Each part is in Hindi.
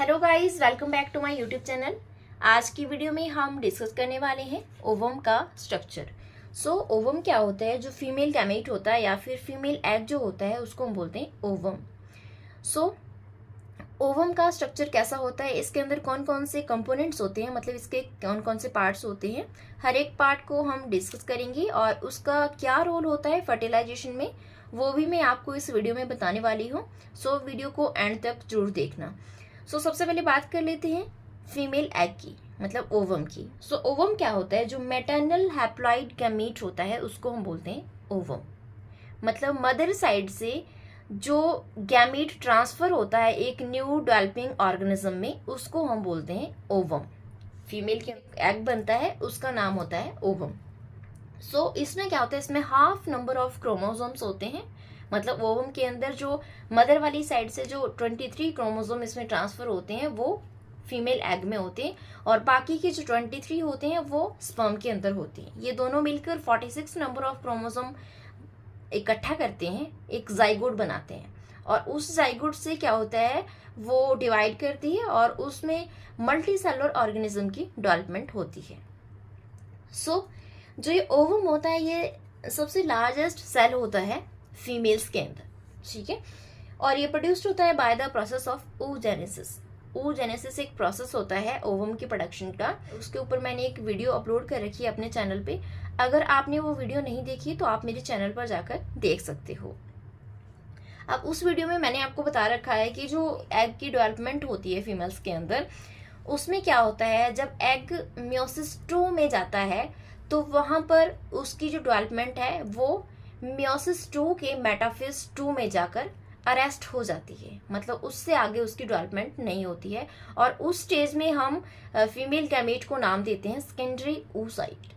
Hello guys, welcome back to my YouTube channel. आज की वीडियो में हम डिस्कस करने वाले हैं ओवम का स्ट्रक्चर। ओवम क्या होता है? जो फीमेल गैमेट होता है या फिर फीमेल एग जो होता है उसको हम बोलते हैं ओवम। ओवम का स्ट्रक्चर कैसा होता है, इसके अंदर कौन कौन से कंपोनेंट्स होते हैं, मतलब इसके कौन कौन से पार्ट्स होते हैं, हर एक पार्ट को हम डिस्कस करेंगे और उसका क्या रोल होता है फर्टिलाइजेशन में, वो भी मैं आपको इस वीडियो में बताने वाली हूँ। वीडियो को एंड तक जरूर देखना। सबसे पहले बात कर लेते हैं फीमेल एग की, मतलब ओवम की। ओवम क्या होता है? जो मैटरनल हैप्लॉइड गैमीट होता है उसको हम बोलते हैं ओवम। मतलब मदर साइड से जो गैमीट ट्रांसफर होता है एक न्यू डेवलपिंग ऑर्गेनिज्म में, उसको हम बोलते हैं ओवम। फीमेल के एग बनता है उसका नाम होता है ओवम। इसमें क्या होता है? इसमें हाफ नंबर ऑफ क्रोमोसोम्स होते हैं। मतलब ओवम के अंदर जो मदर वाली साइड से जो 23 क्रोमोसोम इसमें ट्रांसफर होते हैं वो फीमेल एग में होते हैं, और बाकी के जो 23 होते हैं वो स्पर्म के अंदर होते हैं। ये दोनों मिलकर 46 नंबर ऑफ क्रोमोसोम इकट्ठा करते हैं, एक जाइगोट बनाते हैं, और उस जाइगोट से क्या होता है, वो डिवाइड करती है और उसमें मल्टी सेलुलर ऑर्गेनिज्म की डेवलपमेंट होती है। जो ये ओवम होता है ये सबसे लार्जेस्ट सेल होता है फीमेल्स के अंदर, ठीक है। और ये प्रोड्यूस्ड होता है by the process of oogenesis। oogenesis एक प्रोसेस होता है ओवम की प्रोडक्शन का। उसके ऊपर मैंने एक वीडियो अपलोड कर रखी है अपने चैनल पे। अगर आपने वो वीडियो नहीं देखी तो आप मेरे चैनल पर जाकर देख सकते हो। अब उस वीडियो में मैंने आपको बता रखा है कि जो एग की डेवलपमेंट होती है फीमेल्स के अंदर, उसमें क्या होता है, जब एग मियोसिस 2 में जाता है तो वहां पर उसकी जो डेवलपमेंट है वो मियोसिस 2 के मेटाफेज 2 में जाकर अरेस्ट हो जाती है। मतलब उससे आगे उसकी डेवलपमेंट नहीं होती है, और उस स्टेज में हम फीमेल गैमेट को नाम देते हैं सेकेंडरी oocyte।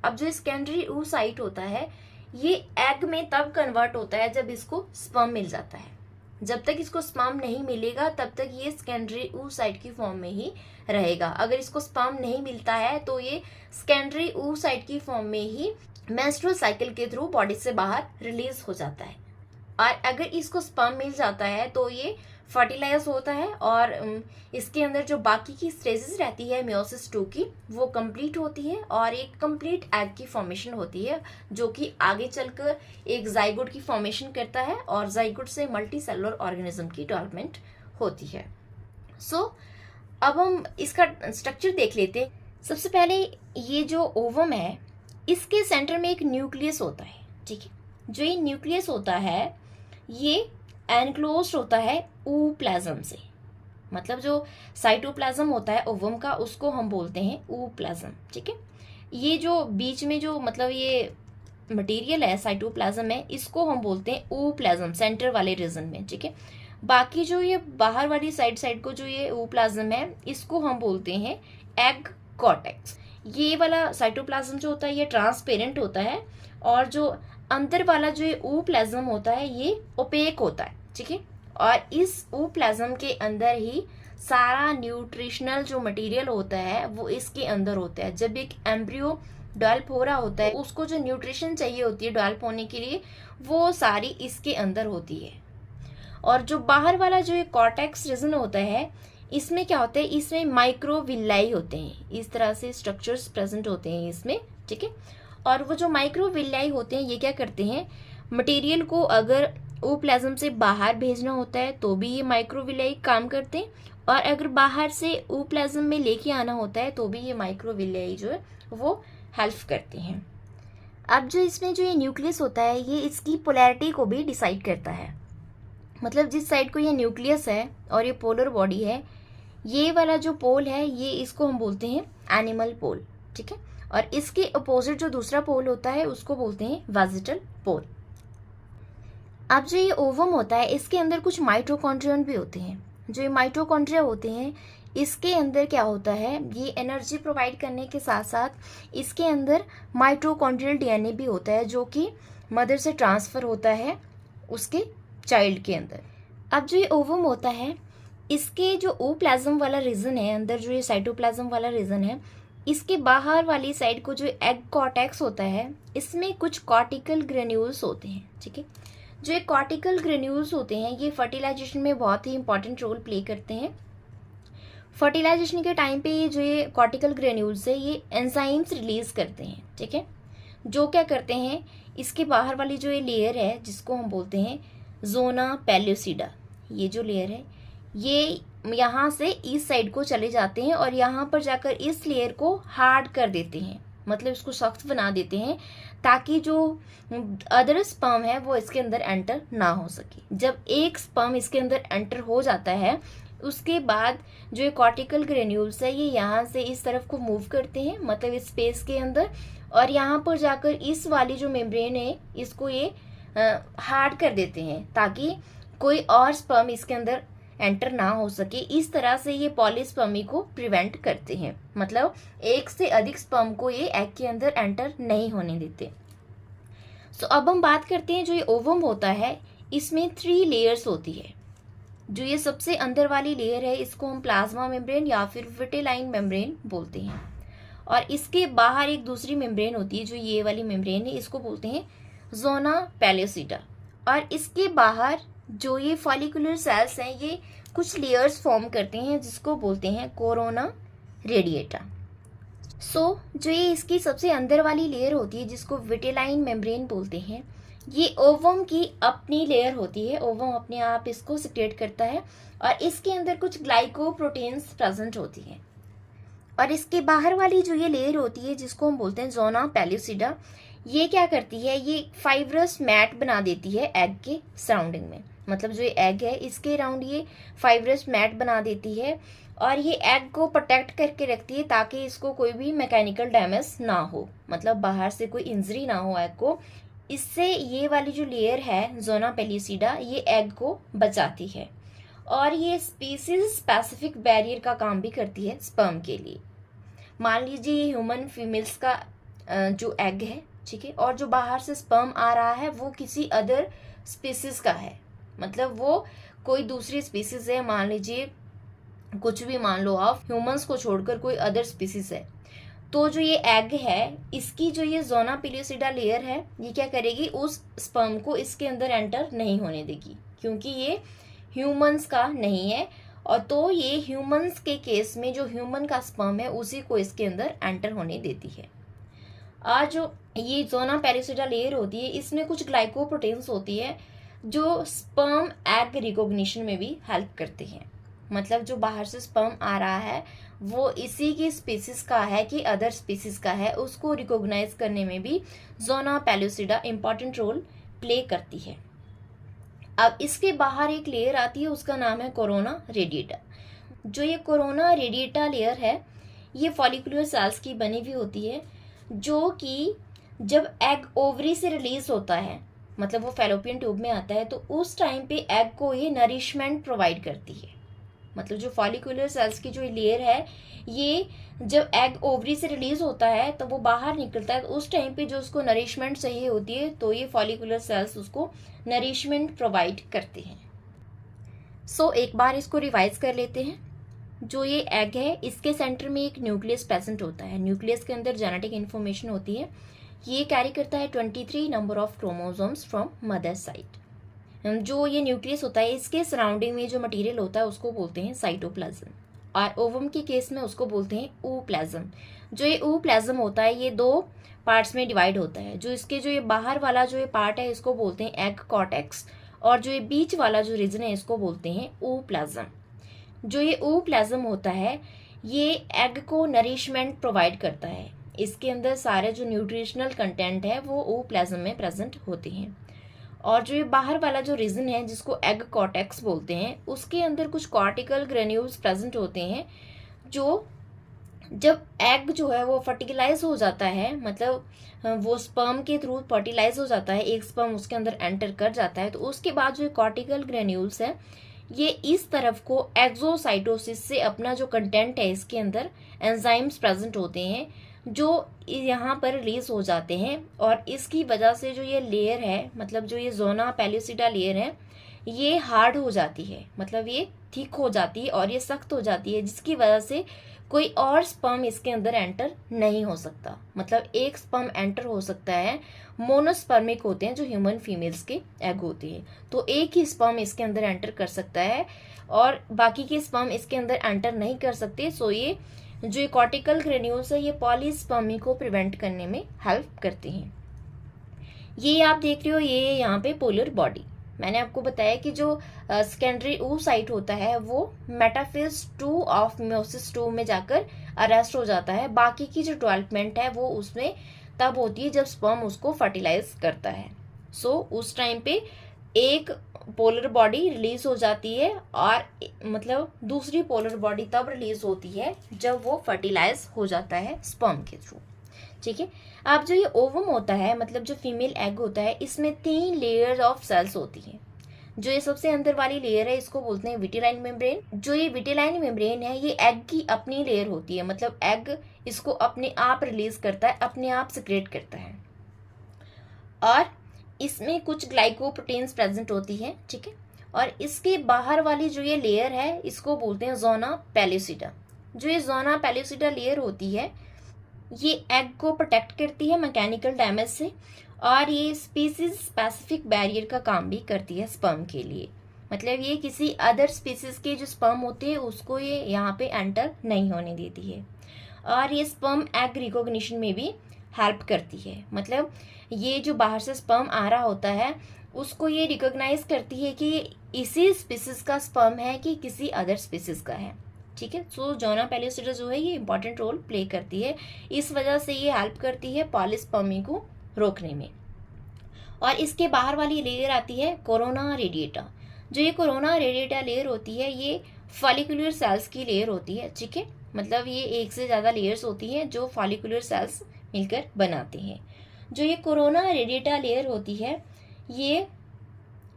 अब जो सेकेंडरी oocyte होता है ये एग में तब कन्वर्ट होता है जब इसको स्पर्म मिल जाता है। जब तक इसको स्पर्म नहीं मिलेगा तब तक ये सेकेंडरी oocyte की फॉर्म में ही रहेगा। अगर इसको स्पर्म नहीं मिलता है तो ये सेकेंडरी oocyte की फॉर्म में ही मेंस्ट्रुअल साइकिल के थ्रू बॉडी से बाहर रिलीज हो जाता है। और अगर इसको स्पर्म मिल जाता है तो ये फर्टिलाइज होता है, और इसके अंदर जो बाकी की स्टेजेस रहती है मियोसिस 2 की वो कंप्लीट होती है, और एक कंप्लीट एग की फॉर्मेशन होती है जो कि आगे चलकर एक जाइगोट की फॉर्मेशन करता है, और जाइगोट से मल्टी सेलुलर ऑर्गेनिज्म की डेवलपमेंट होती है। अब हम इसका स्ट्रक्चर देख लेते हैं। सबसे पहले ये जो ओवम है इसके सेंटर में एक न्यूक्लियस होता है, ठीक है। जो ये न्यूक्लियस होता है ये एनक्लोज्ड होता है ooप्लाज्म से। मतलब जो साइटोप्लाज्म होता है ओवम का उसको हम बोलते हैं ooप्लाज्म, ठीक है। ये जो बीच में जो मतलब ये मटेरियल है साइटोप्लाज्म है, इसको हम बोलते हैं ooप्लाज्म, सेंटर वाले रीजन में, ठीक है। बाकी जो ये बाहर वाली साइड को जो ये ooप्लाज्म है इसको हम बोलते हैं एग कॉर्टेक्स। ये वाला साइटोप्लाज्म जो होता है ये ट्रांसपेरेंट होता है, और जो अंदर वाला जो ये ooप्लाज्म होता है ये ओपेक होता है, ठीक है। और इस ooप्लाज्म के अंदर ही सारा न्यूट्रिशनल जो मटेरियल होता है वो इसके अंदर होता है। जब एक एम्ब्रियो डेवलप हो रहा होता है उसको जो न्यूट्रिशन चाहिए होती है डेवलप होने के लिए वो सारी इसके अंदर होती है। और जो बाहर वाला जो ये कॉर्टेक्स रीजन होता है इसमें क्या होता है, इसमें माइक्रोविलाई होते हैं, इस तरह से स्ट्रक्चर्स प्रेजेंट होते हैं इसमें, ठीक है। और वो जो माइक्रोविलाई होते हैं ये क्या करते हैं, मटेरियल को अगर ooप्लाज्म से बाहर भेजना होता है तो भी ये माइक्रोविलाई काम करते हैं, और अगर बाहर से ooप्लाज्म में लेके आना होता है तो भी ये माइक्रोविलाई जो है वो हेल्प करते हैं। अब जो इसमें जो ये न्यूक्लियस होता है ये इसकी पोलैरिटी को भी डिसाइड करता है। मतलब जिस साइड को ये न्यूक्लियस है और ये पोलर बॉडी है, ये वाला जो पोल है ये इसको हम बोलते हैं एनिमल पोल, ठीक है। और इसके अपोजिट जो दूसरा पोल होता है उसको बोलते हैं वेजिटल पोल। अब जो ये ओवम होता है इसके अंदर कुछ माइटोकॉन्ड्रियन भी होते हैं। जो ये माइटोकॉन्ड्रिया होते हैं इसके अंदर क्या होता है, ये एनर्जी प्रोवाइड करने के साथ साथ इसके अंदर माइटोकॉन्ड्रियल डीएनए भी होता है जो कि मदर से ट्रांसफर होता है उसके चाइल्ड के अंदर। अब जो ये ओवम होता है इसके जो ooप्लाज्म वाला रीजन है, अंदर जो ये साइटोप्लाज्म वाला रीजन है, इसके बाहर वाली साइड को जो एग कॉर्टेक्स होता है इसमें कुछ कॉर्टिकल ग्रेन्यूल्स होते हैं, ठीक है। जो ये कॉर्टिकल ग्रेन्यूल्स होते हैं ये फर्टिलाइजेशन में बहुत ही इंपॉर्टेंट रोल प्ले करते हैं। फर्टिलाइजेशन के टाइम पे ये जो ये कॉर्टिकल ग्रेन्यूल्स है ये एंजाइम्स रिलीज करते हैं, ठीक है, जो क्या करते हैं, इसके बाहर वाली जो ये लेयर है जिसको हम बोलते हैं जोना पेल्यूसिडा, ये जो लेयर है ये यहाँ से इस साइड को चले जाते हैं और यहाँ पर जाकर इस लेयर को हार्ड कर देते हैं, मतलब इसको सख्त बना देते हैं ताकि जो अदर स्पर्म है वो इसके अंदर एंटर ना हो सके। जब एक स्पर्म इसके अंदर एंटर हो जाता है उसके बाद जो ये कॉर्टिकल ग्रेन्यूल्स है ये यहाँ से इस तरफ को मूव करते हैं, मतलब इस स्पेस के अंदर, और यहाँ पर जाकर इस वाली जो मेम्ब्रेन है इसको ये हार्ड कर देते हैं ताकि कोई और स्पर्म इसके अंदर एंटर ना हो सके। इस तरह से ये पॉलीस्पर्मी को प्रिवेंट करते हैं, मतलब एक से अधिक स्पर्म को ये एग के अंदर एंटर नहीं होने देते। सो अब हम बात करते हैं जो ये ओवम होता है इसमें 3 लेयर्स होती है। जो ये सबसे अंदर वाली लेयर है इसको हम प्लाज्मा मेम्ब्रेन या फिर विटेलाइन मेम्ब्रेन बोलते हैं, और इसके बाहर एक दूसरी मेम्ब्रेन होती है जो ये वाली मेम्ब्रेन है, इसको बोलते हैं जोना पेल्यूसिडा। और इसके बाहर जो ये फॉलिकुलर सेल्स हैं ये कुछ लेयर्स फॉर्म करते हैं जिसको बोलते हैं कोरोना रेडिएटा। सो जो ये इसकी सबसे अंदर वाली लेयर होती है जिसको विटेलाइन मेम्ब्रेन बोलते हैं, ये ओवम की अपनी लेयर होती है, ओवम अपने आप इसको सिक्रेट करता है और इसके अंदर कुछ ग्लाइकोप्रोटीन्स प्रेजेंट होती है। और इसके बाहर वाली जो ये लेयर होती है जिसको हम बोलते हैं जोना पेल्यूसिडा, ये क्या करती है, ये फाइब्रस मैट बना देती है एग के सराउंडिंग में, मतलब जो ये एग है इसके अराउंड ये फाइब्रस मैट बना देती है और ये एग को प्रोटेक्ट करके रखती है ताकि इसको कोई भी मैकेनिकल डैमेज ना हो, मतलब बाहर से कोई इंजरी ना हो एग को। इससे ये वाली जो लेयर है जोना पेल्यूसिडा ये एग को बचाती है और ये स्पीसीज स्पेसिफिक बैरियर का काम भी करती है स्पर्म के लिए। मान लीजिए ये ह्यूमन फीमेल्स का जो एग है, ठीक है, और जो बाहर से स्पर्म आ रहा है वो किसी अदर स्पीसीज का है, मतलब वो कोई दूसरी स्पीसीज है, मान लीजिए कुछ भी मान लो आप, ह्यूमंस को छोड़कर कोई अदर स्पीसीज है, तो जो ये एग है इसकी जो ये जोना पेल्यूसिडा लेयर है ये क्या करेगी, उस स्पर्म को इसके अंदर एंटर नहीं होने देगी क्योंकि ये ह्यूमंस का नहीं है, और तो ये ह्यूमंस के केस में जो ह्यूमन का स्पर्म है उसी को इसके अंदर एंटर होने देती है। आज जो ये जोना पेल्यूसिडा लेयर होती है इसमें कुछ ग्लाइकोप्रोटीन्स होती है जो स्पर्म एग रिकॉग्निशन में भी हेल्प करते हैं, मतलब जो बाहर से स्पर्म आ रहा है वो इसी की स्पीसीज का है कि अदर स्पीसीज का है, उसको रिकॉग्नाइज करने में भी जोना पेल्यूसिडा इंपॉर्टेंट रोल प्ले करती है। अब इसके बाहर एक लेयर आती है उसका नाम है कोरोना रेडिएटा। जो ये कोरोना रेडिएटा लेयर है ये फॉलिकुलर सेल्स की बनी हुई होती है जो कि जब एग ओवरी से रिलीज होता है, मतलब वो फैलोपियन ट्यूब में आता है, तो उस टाइम पे एग को ये नरिशमेंट प्रोवाइड करती है। मतलब जो फॉलिकुलर सेल्स की जो लेयर है ये जब एग ओवरी से रिलीज होता है तो वो बाहर निकलता है, तो उस टाइम पे जो उसको नरिशमेंट चाहिए होती है तो ये फॉलिकुलर सेल्स उसको नरिशमेंट प्रोवाइड करते हैं। सो एक बार इसको रिवाइज कर लेते हैं। जो ये एग है इसके सेंटर में एक न्यूक्लियस प्रेजेंट होता है, न्यूक्लियस के अंदर जेनेटिक इन्फॉर्मेशन होती है, ये कैरी करता है 23 number of chromosomes from mother side. जो ये न्यूक्लियस होता है इसके सराउंडिंग में जो मटेरियल होता है उसको बोलते हैं साइटोप्लाज्म, और ओवम के केस में उसको बोलते हैं ooप्लाज्म। जो ये ooप्लाज्म होता है ये 2 पार्ट्स में डिवाइड होता है। जो इसके जो ये बाहर वाला जो ये पार्ट है इसको बोलते हैं एग कॉर्टेक्स, और जो ये बीच वाला जो रीजन है इसको बोलते हैं ooप्लाज्म। जो ये ooप्लाज्म होता है ये एग को नरिशमेंट प्रोवाइड करता है, इसके अंदर सारे जो न्यूट्रिशनल कंटेंट है वो ooप्लाज्म में प्रेजेंट होते हैं। और जो ये बाहर वाला जो रीजन है जिसको एग कॉर्टेक्स बोलते हैं उसके अंदर कुछ कॉर्टिकल ग्रेन्यूल्स प्रेजेंट होते हैं, जो जब एग जो है वो फर्टिलाइज हो जाता है, मतलब वो स्पर्म के थ्रू फर्टिलाइज हो जाता है, एक स्पर्म उसके अंदर एंटर कर जाता है, तो उसके बाद जो कॉर्टिकल ग्रेन्यूल्स है ये इस तरफ को एक्सोसाइटोसिस से अपना जो कंटेंट है इसके अंदर एंजाइम्स प्रेजेंट होते हैं जो यहाँ पर रिलीज हो जाते हैं, और इसकी वजह से जो ये लेयर है, मतलब जो ये जोना पेल्यूसिडा लेयर है ये हार्ड हो जाती है, मतलब ये थिक हो जाती है और ये सख्त हो जाती है, जिसकी वजह से कोई और स्पर्म इसके अंदर एंटर नहीं हो सकता। मतलब एक स्पर्म एंटर हो सकता है, मोनोस्पर्मिक होते हैं जो ह्यूमन फीमेल्स के एग होते हैं, तो एक ही स्पर्म इसके अंदर एंटर कर सकता है और बाकी के स्पर्म इसके अंदर एंटर नहीं कर सकते। सो ये जो कॉर्टिकल ग्रेन्यूल्स है ये पॉलीस्पर्मी को प्रिवेंट करने में हेल्प करते हैं। ये आप देख रहे हो, ये यहाँ पे पोलर बॉडी। मैंने आपको बताया कि जो सेकेंडरी oocyte होता है वो मेटाफेज 2 ऑफ मेयोसिस 2 में जाकर अरेस्ट हो जाता है। बाकी की जो डेवलपमेंट है वो उसमें तब होती है जब स्पर्म उसको फर्टिलाइज करता है। सो उस टाइम पे एक पोलर बॉडी रिलीज हो जाती है और मतलब दूसरी पोलर बॉडी तब रिलीज होती है जब वो फर्टिलाइज हो जाता है स्पर्म के थ्रू। ठीक है। अब जो ये ओवम होता है, मतलब जो फीमेल एग होता है, इसमें 3 लेयर्स ऑफ सेल्स होती हैं। जो ये सबसे अंदर वाली लेयर है इसको बोलते हैं विटेलाइन मेम्ब्रेन। जो ये विटेलाइन मेम्ब्रेन है ये एग की अपनी लेयर होती है, मतलब एग इसको अपने आप रिलीज करता है, अपने आप सिक्रेट करता है। और इसमें कुछ ग्लाइकोप्रोटीन्स प्रेजेंट होती है। ठीक है। और इसके बाहर वाली जो ये लेयर है इसको बोलते हैं जोना पेल्यूसिडा। जो ये जोना पेल्यूसिडा लेयर होती है ये एग को प्रोटेक्ट करती है मैकेनिकल डैमेज से, और ये स्पीसीज स्पेसिफिक बैरियर का काम भी करती है स्पर्म के लिए। मतलब ये किसी अदर स्पीसीज के जो स्पर्म होते हैं उसको ये यहाँ पे एंटर नहीं होने देती है। और ये स्पर्म एग रिकॉग्निशन में भी हेल्प करती है। मतलब ये जो बाहर से स्पर्म आ रहा होता है उसको ये रिकॉग्नाइज करती है कि इसी स्पीसीज का स्पर्म है कि किसी अदर स्पीसीज का है। ठीक है। सो जोना पेल्यूसिडा जो है ये इंपॉर्टेंट रोल प्ले करती है। इस वजह से ये हेल्प करती है पॉलीस्पर्मी को रोकने में। और इसके बाहर वाली लेयर आती है कोरोना रेडिएटा। जो ये कोरोना रेडिएटा लेयर होती है ये फॉलिकुलर सेल्स की लेयर होती है। ठीक है। मतलब ये एक से ज़्यादा लेयर्स होती हैं जो फॉलिकुलर सेल्स मिलकर बनाते हैं। जो ये कोरोना रेडिएटा लेयर होती है ये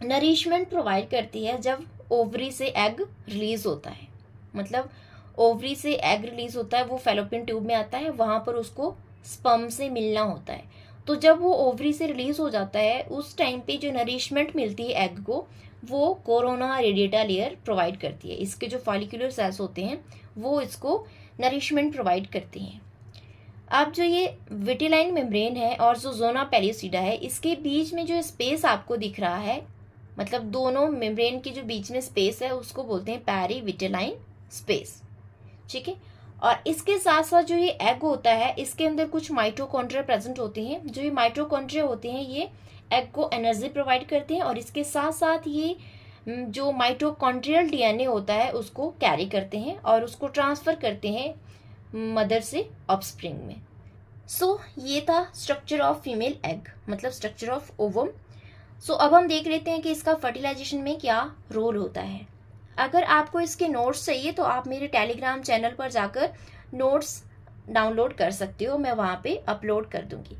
नरिशमेंट प्रोवाइड करती है जब ओवरी से एग रिलीज होता है। मतलब ओवरी से एग रिलीज होता है, वो फैलोपियन ट्यूब में आता है, वहां पर उसको स्पर्म से मिलना होता है। तो जब वो ओवरी से रिलीज हो जाता है उस टाइम पे जो नरिशमेंट मिलती है एग को वो कोरोना रेडिएटा लेयर प्रोवाइड करती है। इसके जो फॉलिकुलर सेल्स होते हैं वो इसको नरिशमेंट प्रोवाइड करते हैं। अब जो ये विटेलाइन मेम्ब्रेन है और जो जोना पेल्यूसिडा है इसके बीच में जो स्पेस आपको दिख रहा है, मतलब दोनों मेम्ब्रेन के जो बीच में स्पेस है उसको बोलते हैं पेरी विटेलाइन स्पेस। ठीक है। और इसके साथ साथ जो ये एग होता है इसके अंदर कुछ माइटोकॉन्ड्रिया प्रेजेंट होते हैं। जो ये माइटोकॉन्ड्रिया होते हैं ये एग को एनर्जी प्रोवाइड करते हैं और इसके साथ साथ ये जो माइटोकॉन्ड्रियल डीएनए होता है उसको कैरी करते हैं और उसको ट्रांसफर करते हैं मदर से ऑफस्प्रिंग में। सो ये था स्ट्रक्चर ऑफ फीमेल एग, मतलब स्ट्रक्चर ऑफ ओवम। सो अब हम देख लेते हैं कि इसका फर्टिलाइजेशन में क्या रोल होता है। अगर आपको इसके नोट्स चाहिए तो आप मेरे टेलीग्राम चैनल पर जाकर नोट्स डाउनलोड कर सकते हो, मैं वहाँ पे अपलोड कर दूंगी।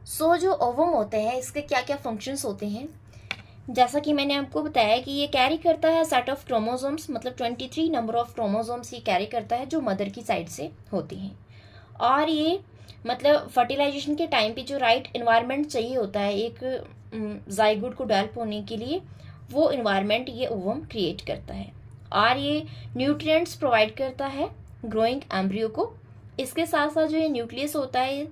सो जो ओवम होते हैं इसके क्या क्या फंक्शंस होते हैं, जैसा कि मैंने आपको बताया कि ये कैरी करता है सेट ऑफ क्रोमोसोम्स, मतलब 23 नंबर ऑफ क्रोमोसोम्स ये कैरी करता है जो मदर की साइड से होती हैं। और ये मतलब फर्टिलाइजेशन के टाइम पे जो राइट इन्वायरमेंट चाहिए होता है एक जाइगोट को डेवलप होने के लिए, वो इन्वायरमेंट ये ओवम क्रिएट करता है। और ये न्यूट्रिएंट्स प्रोवाइड करता है ग्रोइंग एम्ब्रियो को। इसके साथ साथ जो ये न्यूक्लियस होता है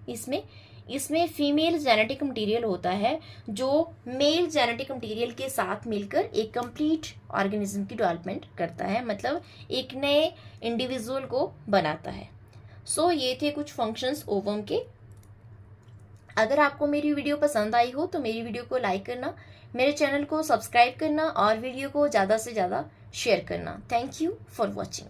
इसमें फीमेल जेनेटिक मटेरियल होता है जो मेल जेनेटिक मटेरियल के साथ मिलकर एक कंप्लीट ऑर्गेनिज्म की डेवलपमेंट करता है, मतलब एक नए इंडिविजुअल को बनाता है। सो ये थे कुछ फंक्शंस ओवम के। अगर आपको मेरी वीडियो पसंद आई हो तो मेरी वीडियो को लाइक करना, मेरे चैनल को सब्सक्राइब करना और वीडियो को ज़्यादा से ज़्यादा शेयर करना। Thank you for watching.